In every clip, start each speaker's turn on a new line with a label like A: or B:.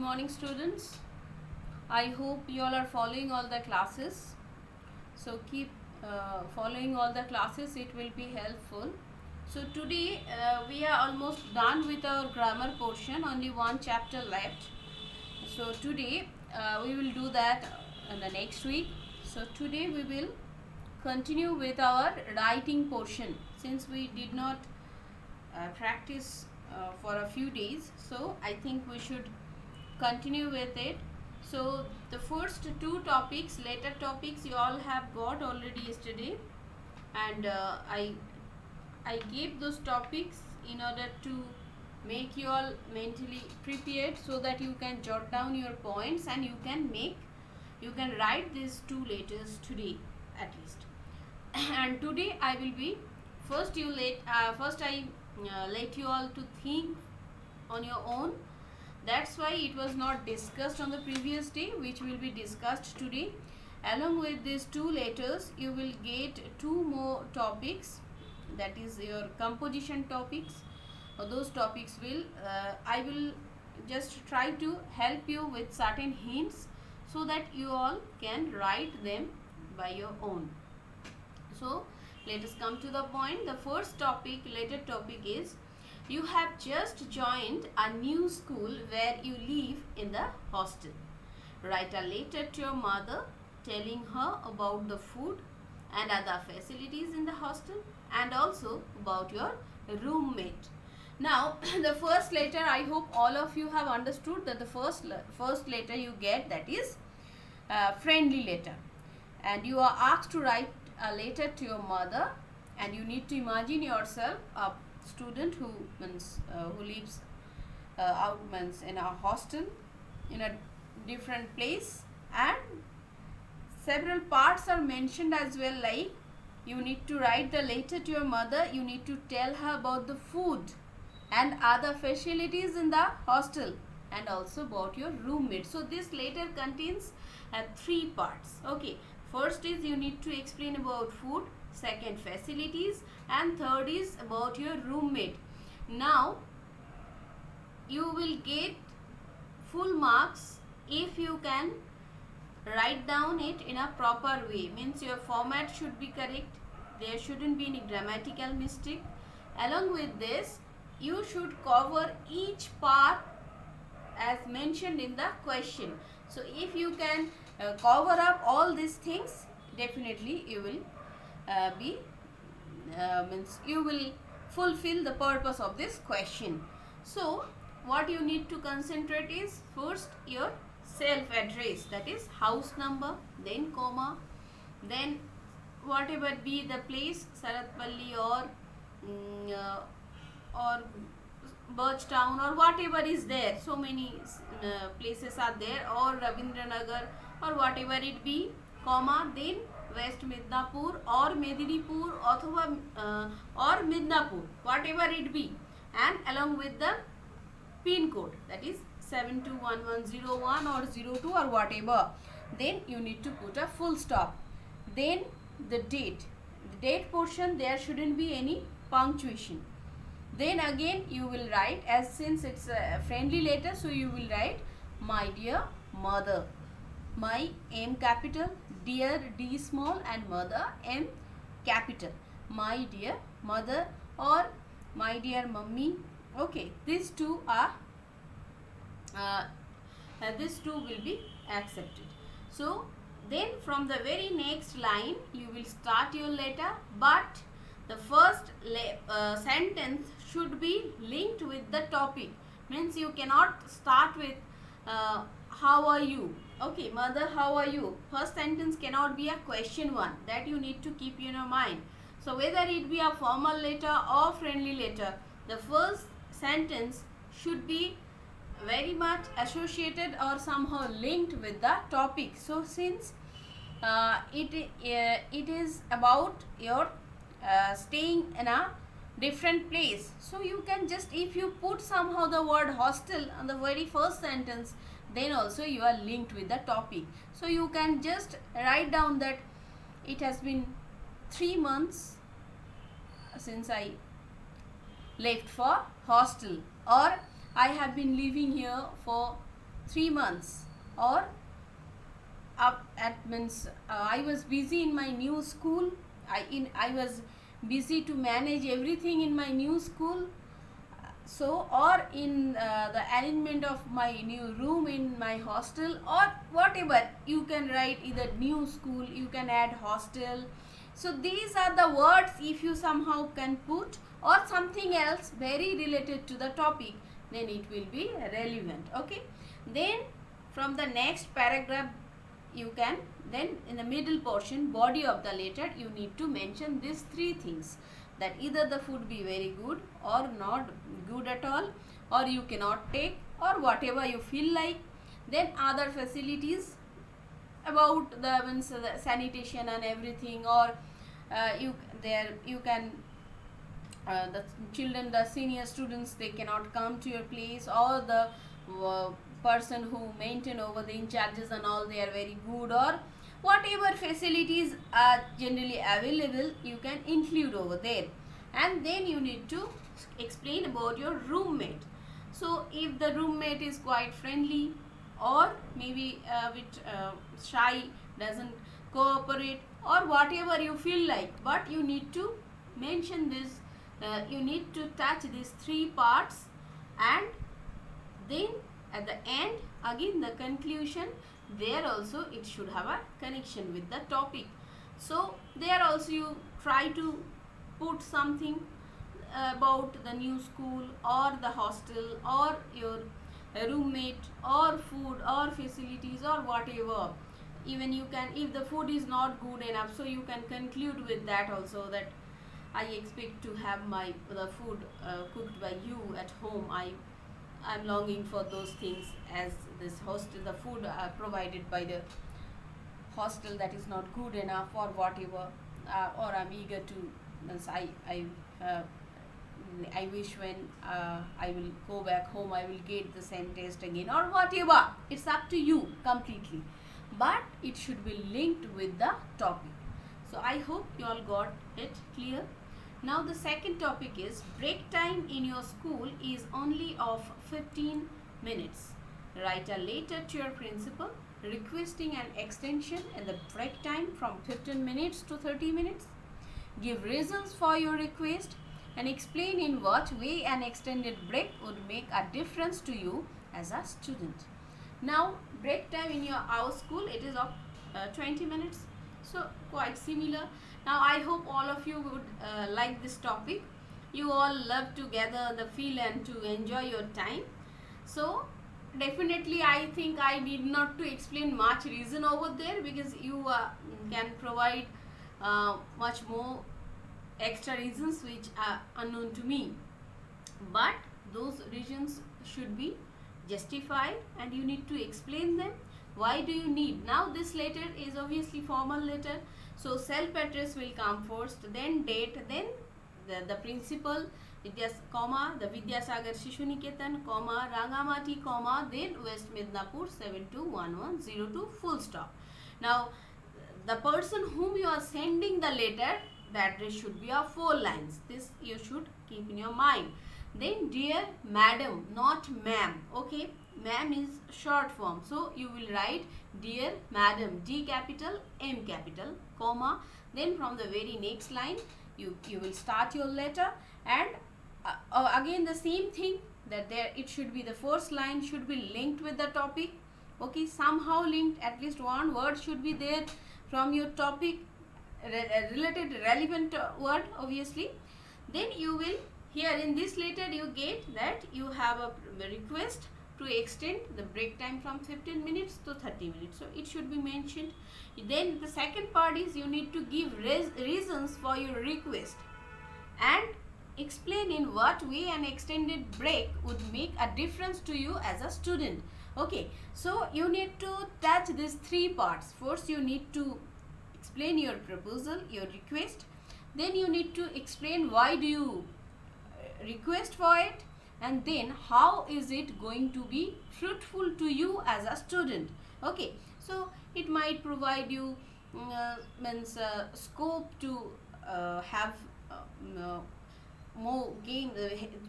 A: morning, students. I hope you all are following all the classes. So keep following all the classes, it will be helpful. So today we are almost done with our grammar portion, only one chapter left. So today we will do that in the next week. So today we will continue with our writing portion, since we did not practice for a few days. So I think we should continue with it. So the first two topics, later topics, you all have got already yesterday, and I gave those topics in order to make you all mentally prepared, so that you can jot down your points and you can write these two letters today at least. And today I will be first I let you all to think on your own. That's why it was not discussed on the previous day, which will be discussed today. Along with these two letters, you will get two more topics, that is your composition topics. Those topics will I will just try to help you with certain hints, so that you all can write them by your own. So let us come to the point. The first topic, later topic, is you have just joined a new school where you live in the hostel. Write a letter to your mother telling her about the food and other facilities in the hostel, and also about your roommate. Now the first letter, I hope all of you have understood that the first letter you get, that is friendly letter, and you are asked to write a letter to your mother, and you need to imagine yourself a student who lives in a hostel in a different place, and several parts are mentioned as well, like you need to write the letter to your mother, you need to tell her about the food and other facilities in the hostel, and also about your roommate. So this letter contains three parts. Okay, first is you need to explain about food, second facilities, and third is about your roommate. Now you will get full marks if you can write down it in a proper way. Means your format should be correct, there shouldn't be any grammatical mistake. Along with this, you should cover each part as mentioned in the question. So if you can cover up all these things, definitely you will you will fulfill the purpose of this question. So what you need to concentrate is first your self address, that is house number, then comma, then whatever be the place, Saratpalli or Birchtown or whatever is there, so many places are there, or Ravindranagar or whatever it be, comma, then West Midnapur or Medinipur or Midnapur, whatever it be, and along with the pin code, that is 721101 or 02 or whatever. Then you need to put a full stop. Then the date portion, there shouldn't be any punctuation. Then again you will write, as since it's a friendly letter, so you will write my dear mother, my M capital, dear D small, and mother M capital, my dear mother or my dear mummy. Okay, these two will be accepted. So then from the very next line you will start your letter, but the first sentence should be linked with the topic. Means you cannot start with how are you. Okay, mother, how are you? First sentence cannot be a question one. That you need to keep in your mind. So whether it be a formal letter or friendly letter, the first sentence should be very much associated or somehow linked with the topic. So since it is about your staying in a different place, so you can just, if you put somehow the word hostel on the very first sentence, then also you are linked with the topic. So you can just write down that it has been 3 months since I left for hostel, or I have been living here for 3 months, or I was busy in my new school. I was busy to manage everything in my new school. So, or in the arrangement of my new room in my hostel, or whatever, you can write either new school, you can add hostel. So these are the words, if you somehow can put, or something else very related to the topic, then it will be relevant. Okay, then from the next paragraph, you can, then in the middle portion, body of the letter, you need to mention these three things, that either the food be very good or not good at all, or you cannot take, or whatever you feel like. Then other facilities about the sanitation and everything, or you can the children, the senior students, they cannot come to your place, or the person who maintain over the in charges and all, they are very good, or whatever facilities are generally available, you can include over there. And then you need to explain about your roommate. So if the roommate is quite friendly, or maybe a bit shy, doesn't cooperate, or whatever you feel like, but you need to mention this, you need to touch these three parts, and then at the end, again the conclusion, there also it should have a connection with the topic. So there also you try to put something about the new school, or the hostel, or your roommate, or food, or facilities, or whatever. Even you can, if the food is not good enough, so you can conclude with that also, that I expect to have the food cooked by you at home. I'm longing for those things, as this hostel, the food provided by the hostel, that is not good enough, or whatever, or I'm eager to, I wish when I will go back home, I will get the same taste again, or whatever. It's up to you completely, but it should be linked with the topic. So I hope you all got it clear. Now the second topic is, break time in your school is only of 15 minutes. Write a letter to your principal requesting an extension in the break time from 15 minutes to 30 minutes. Give reasons for your request and explain in what way an extended break would make a difference to you as a student. Now break time in our school, it is of 20 minutes. So quite similar. Now I hope all of you would like this topic. You all love to gather the feel and to enjoy your time. So definitely I think I need not to explain much reason over there, because you can provide much more extra reasons which are unknown to me. But those reasons should be justified, and you need to explain them. Why do you need? Now this letter is obviously formal letter, so self address will come first, then date, then the principal, the Vidyasagar Shishu Niketan, Rangamati, then West Midnapur 721102, full stop. Now the person whom you are sending the letter, the address should be of 4 lines. This you should keep in your mind. Then dear madam, not ma'am. Okay, ma'am is short form, so you will write dear madam, D capital, M capital, comma. Then from the very next line, you will start your letter, and again the same thing, that there it should be, the first line should be linked with the topic. Okay, somehow linked, at least one word should be there from your topic, related relevant word obviously. Then you will, here in this letter you get that you have a request to extend the break time from 15 minutes to 30 minutes. So it should be mentioned. Then the second part is, you need to give reasons for your request and explain in what way an extended break would make a difference to you as a student. Okay, so you need to touch these 3 parts. First you need to explain your proposal, your request. Then you need to explain why do you request for it, and then how is it going to be fruitful to you as a student. Okay, so it might provide you scope to have more game,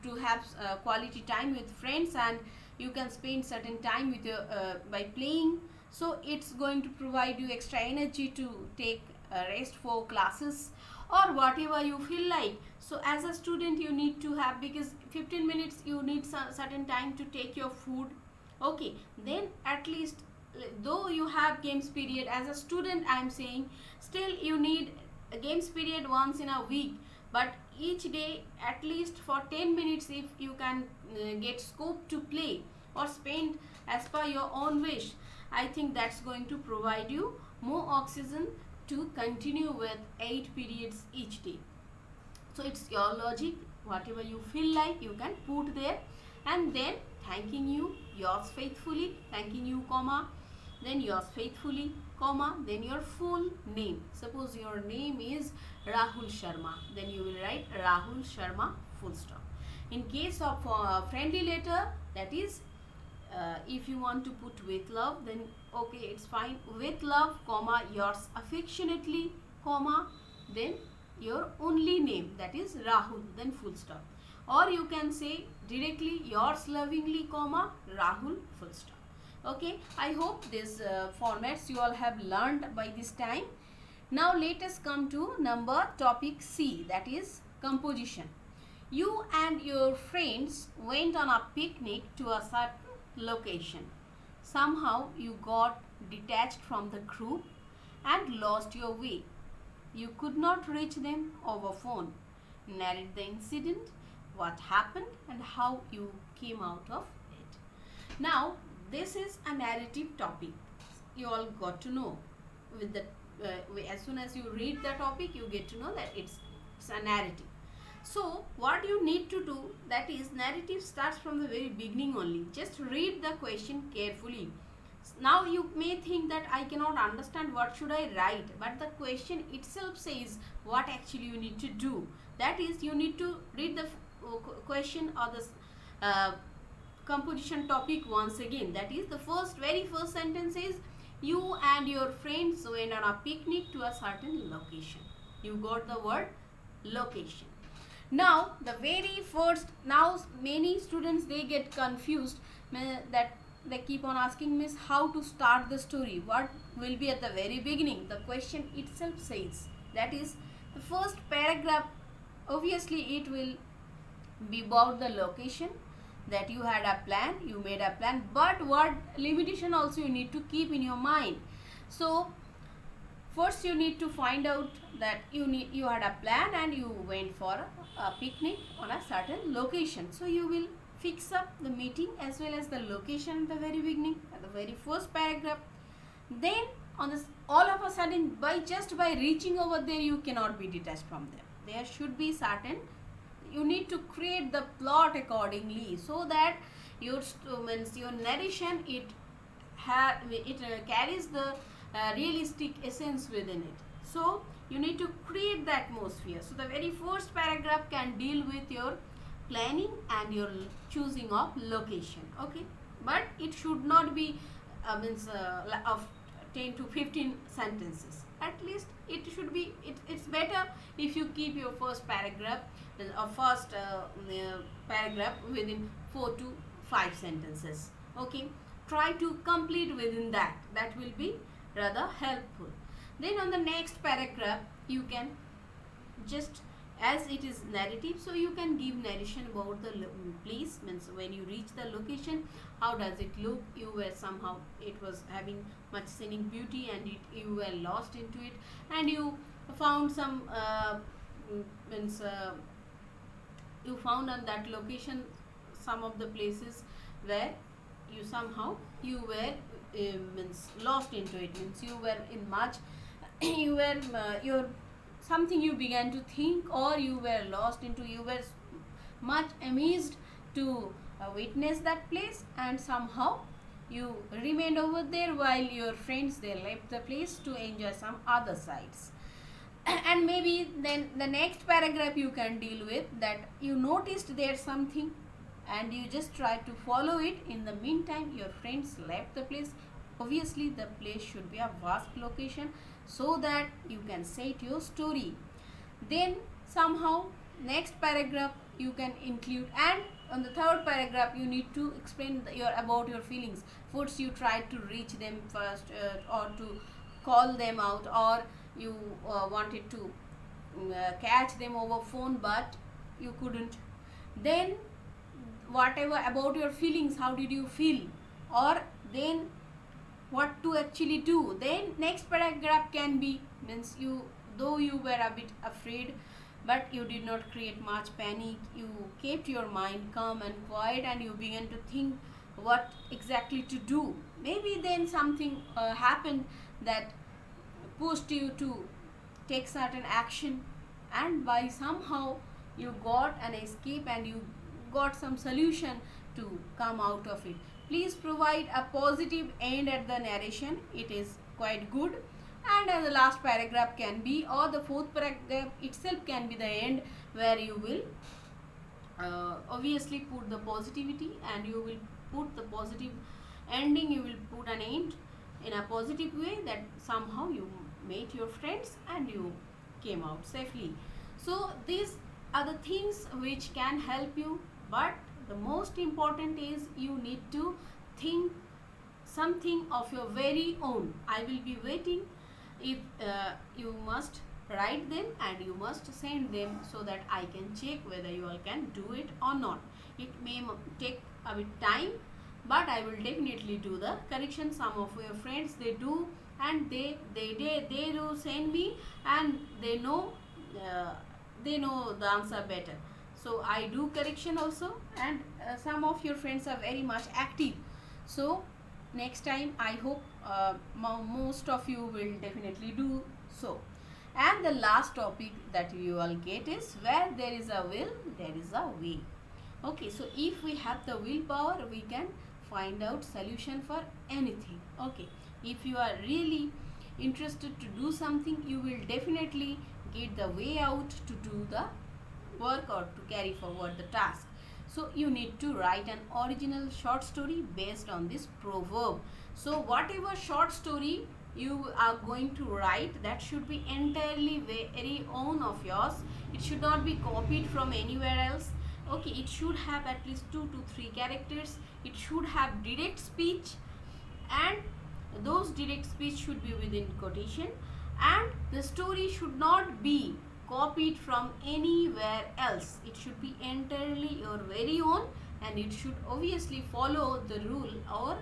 A: to have quality time with friends, and you can spend certain time with your by playing. So it's going to provide you extra energy to take rest for classes or whatever you feel like. So as a student you need to have, because 15 minutes you need certain time to take your food. Okay, then at least, though you have games period as a student, I am saying, still you need a games period once in a week, but each day at least for 10 minutes if you can get scope to play or spend as per your own wish, I think that's going to provide you more oxygen to continue with 8 periods each day. So it's your logic, whatever you feel like you can put there, and then thanking you, yours faithfully, thanking you, comma, then yours faithfully, comma, then your full name. Suppose your name is Rahul Sharma, then you will write Rahul Sharma, full stop. In case of friendly letter, that is, if you want to put with love, then okay, it's fine, with love, comma, yours affectionately, comma, then your only name, that is Rahul, then full stop. Or you can say directly yours lovingly, comma, Rahul, full stop. Okay, I hope these formats you all have learned by this time. Now let us come to topic C, that is composition. You and your friends went on a picnic to a certain location. Somehow you got detached from the group and lost your way. You could not reach them over phone. Narrate the incident, what happened and how you came out of it. Now this is a narrative topic. You all got to know with the as soon as you read the topic, you get to know that it's a narrative. So what you need to do, that is, narrative starts from the very beginning only. Just read the question carefully. Now you may think that I cannot understand, what should I write, but the question itself says what actually you need to do. That is, you need to read the question or the composition topic once again. That is, the very first sentence is, you and your friends went on a picnic to a certain location. You got the word location. Now the very first, now many students, they get confused, that they keep on asking, Miss, how to start the story, what will be at the very beginning. The question itself says, that is, the first paragraph, obviously it will be about the location, that you had a plan, you made a plan, but what limitation also you need to keep in your mind. So first you need to find out that you had a plan and you went for a picnic on a certain location. So you will fix up the meeting as well as the location at the very beginning, at the very first paragraph. Then on this, all of a sudden, by reaching over there, you cannot be detached from them. There should be certain, you need to create the plot accordingly, so that your narration, it carries the realistic essence within it. So you need to create the atmosphere. So the very first paragraph can deal with your planning and your choosing of location. Okay, but it should not be of 10 to 15 sentences. At least it should be, it's better if you keep your first paragraph paragraph within 4 to 5 sentences. Okay, try to complete within that. That will be rather helpful. Then on the next paragraph, you can just, as it is narrative, so you can give narration about the place, means when you reach the location, how does it look, you were somehow, it was having much scenic beauty and you were lost into it, and you found some you found on that location some of the places where you somehow you were lost into it, means you were in much you were something you began to think, or you were lost into, you were much amazed to witness that place, and somehow you remained over there while your friends, they left the place to enjoy some other sights. And maybe then the next paragraph you can deal with that you noticed there's something and you just try to follow it. In the meantime, your friends left the place. Obviously the place should be a vast location so that you can say it your story. Then somehow next paragraph you can include, and on the third paragraph you need to explain about your feelings. First you tried to reach them first, or to call them out, or you wanted to catch them over phone, but you couldn't. Then whatever about your feelings, how did you feel, or then what to actually do. Then next paragraph can be, means you, though you were a bit afraid, but you did not create much panic. You kept your mind calm and quiet, and you began to think what exactly to do. Maybe then something happened that pushed you to take certain action, and by somehow you got an escape and you got some solution to come out of it. Please provide a positive end at the narration, it is quite good. And the last paragraph can be, or the fourth paragraph itself can be the end, where you will obviously put the positivity, and you will put the positive ending, you will put an end in a positive way, that somehow you met your friends and you came out safely. So these are the things which can help you, but the most important is you need to think something of your very own. I will be waiting. If you must write them and you must send them, so that I can check whether you all can do it or not. It may take a bit time, but I will definitely do the correction. Some of your friends, they do, and they do send me, and they know the answer better. So I do correction also, and some of your friends are very much active. So next time I hope most of you will definitely do so. And the last topic that you all get is, where there is a will, there is a way. Okay, so if we have the willpower, we can find out solution for anything. Okay, if you are really interested to do something, you will definitely get the way out to do the work or to carry forward the task. So you need to write an original short story based on this proverb. So whatever short story you are going to write, that should be entirely very own of yours. It should not be copied from anywhere else. Okay, it should have at least 2 to 3 characters. It should have direct speech, and those direct speech should be within quotation, and the story should not be copied from anywhere else. It should be entirely your very own, and it should obviously follow the rule or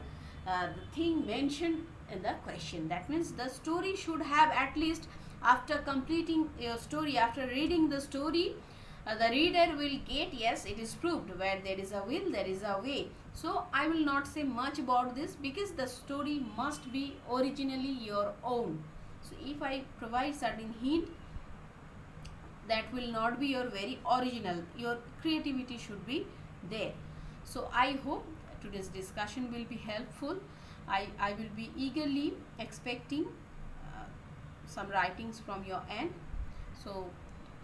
A: the thing mentioned in the question. That means the story should have, at least after completing your story, after reading the story, the reader will get, yes, it is proved, where there is a will, there is a way. So I will not say much about this, because the story must be originally your own. So if I provide certain hint, that will not be your very original. Your creativity should be there. So I hope today's discussion will be helpful. I will be eagerly expecting some writings from your end. So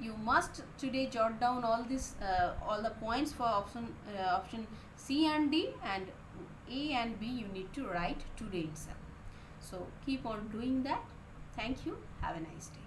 A: you must today jot down all this, all the points for option C and D, and A and B you need to write today itself. So keep on doing that. Thank you. Have a nice day.